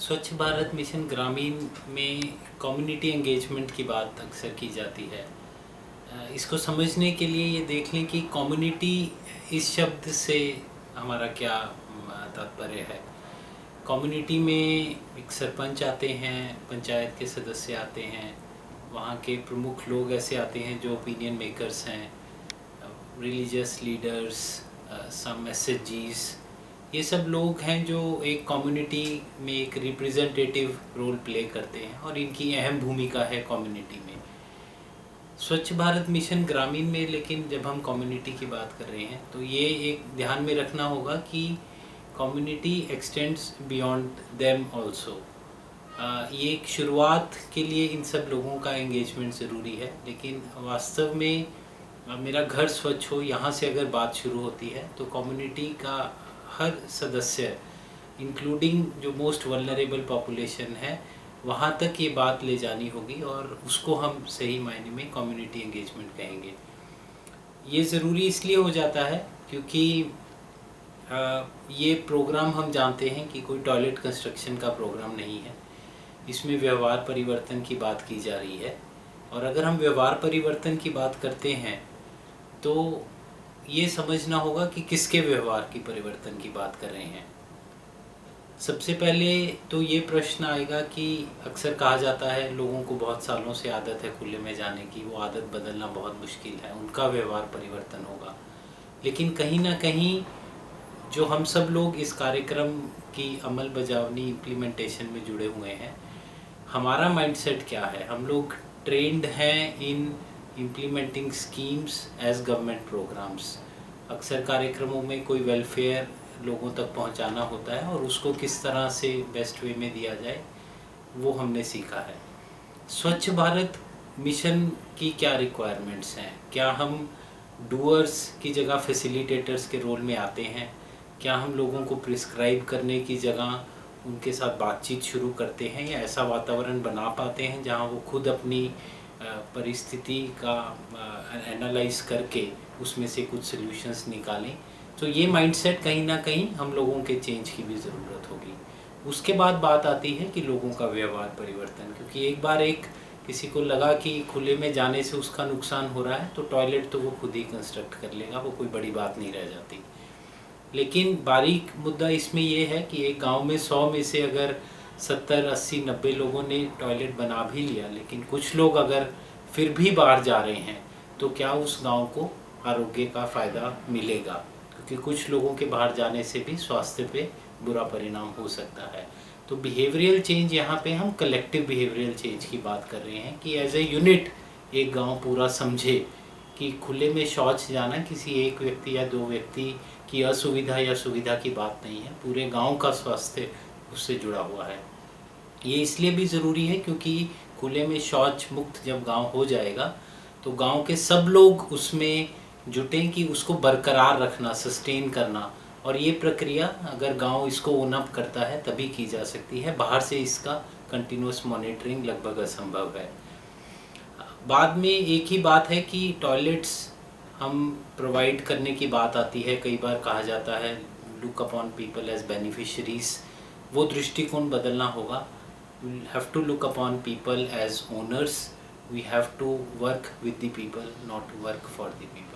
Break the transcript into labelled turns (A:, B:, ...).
A: स्वच्छ भारत मिशन ग्रामीण में कम्युनिटी एंगेजमेंट की बात अक्सर की जाती है। इसको समझने के लिए ये देख लें कि कम्युनिटी इस शब्द से हमारा क्या तात्पर्य है। कम्युनिटी में एक सरपंच आते हैं, पंचायत के सदस्य आते हैं, वहाँ के प्रमुख लोग ऐसे आते हैं जो ओपिनियन मेकर्स हैं, रिलीजियस लीडर्स, सम एसएचजीज, ये सब लोग हैं जो एक कम्युनिटी में एक रिप्रेजेंटेटिव रोल प्ले करते हैं और इनकी अहम भूमिका है कम्युनिटी में। स्वच्छ भारत मिशन ग्रामीण में लेकिन जब हम कम्युनिटी की बात कर रहे हैं तो ये एक ध्यान में रखना होगा कि community x tends beyond them also. ये एक शुरुआत के लिए इन सब लोगों का एंगेजमेंट ज़रूरी है, लेकिन वास्तव में मेरा घर स्वच्छ हो यहाँ से अगर बात शुरू होती है तो कम्युनिटी का हर सदस्य इंक्लूडिंग जो मोस्ट वल्नरेबल पॉपुलेशन है वहाँ तक ये बात ले जानी होगी और उसको हम सही मायने में कम्युनिटी एंगेजमेंट कहेंगे। ये ज़रूरी इसलिए हो जाता है क्योंकि ये प्रोग्राम हम जानते हैं कि कोई टॉयलेट कंस्ट्रक्शन का प्रोग्राम नहीं है। इसमें व्यवहार परिवर्तन की बात की जा रही है और अगर हम व्यवहार परिवर्तन की बात करते हैं तो ये समझना होगा कि किसके व्यवहार की परिवर्तन की बात कर रहे हैं। सबसे पहले तो ये प्रश्न आएगा कि अक्सर कहा जाता है लोगों को बहुत सालों से आदत है खुले में जाने की, वो आदत बदलना बहुत मुश्किल है, उनका व्यवहार परिवर्तन होगा। लेकिन कहीं ना कहीं जो हम सब लोग इस कार्यक्रम की अमल बजावनी इम्प्लीमेंटेशन में जुड़े हुए हैं, हमारा माइंडसेट क्या है। हम लोग ट्रेंड हैं in implementing schemes as government programmes. अक्सर कार्यक्रमों में कोई वेलफेयर लोगों तक पहुंचाना होता है और उसको किस तरह से बेस्ट वे में दिया जाए वो हमने सीखा है। स्वच्छ भारत मिशन की क्या रिक्वायरमेंट्स हैं? क्या हम डूअर्स की जगह फैसिलिटेटर्स के रोल में आते हैं? क्या हम लोगों को प्रिस्क्राइब करने की जगह उनके साथ बातचीत शुरू करते हैं या ऐसा वातावरण बना पाते हैं जहां वो खुद अपनी परिस्थिति का एनालाइज करके उसमें से कुछ सॉल्यूशंस निकालें? तो ये माइंडसेट कहीं ना कहीं हम लोगों के चेंज की भी ज़रूरत होगी। उसके बाद बात आती है कि लोगों का व्यवहार परिवर्तन, क्योंकि एक बार किसी को लगा कि खुले में जाने से उसका नुकसान हो रहा है तो टॉयलेट तो वो खुद ही कंस्ट्रक्ट कर लेगा, वो कोई बड़ी बात नहीं रह जाती। लेकिन बारीक मुद्दा इसमें ये है कि एक गांव में 100 में से अगर 70, 80, 90 लोगों ने टॉयलेट बना भी लिया, लेकिन कुछ लोग अगर फिर भी बाहर जा रहे हैं तो क्या उस गांव को आरोग्य का फ़ायदा मिलेगा? क्योंकि कुछ लोगों के बाहर जाने से भी स्वास्थ्य पे बुरा परिणाम हो सकता है। तो बिहेवियरल चेंज, यहाँ पे हम कलेक्टिव बिहेवियरल चेंज की बात कर रहे हैं कि एज ए यूनिट एक गांव पूरा समझे कि खुले में शौच जाना किसी एक व्यक्ति या 2 व्यक्ति की असुविधा या सुविधा की बात नहीं है, पूरे गांव का स्वास्थ्य उससे जुड़ा हुआ है। ये इसलिए भी ज़रूरी है क्योंकि खुले में शौच मुक्त जब गांव हो जाएगा तो गांव के सब लोग उसमें जुटें कि उसको बरकरार रखना, सस्टेन करना, और ये प्रक्रिया अगर गांव इसको ओन अप करता है तभी की जा सकती है। बाहर से इसका कंटिन्यूस मॉनिटरिंग लगभग असंभव है। बाद में एक ही बात है कि टॉयलेट्स हम प्रोवाइड करने की बात आती है, कई बार कहा जाता है look upon people as beneficiaries. वो दृष्टिकोण बदलना होगा। We have to look upon people as owners. We have to work with the people, not work for the people.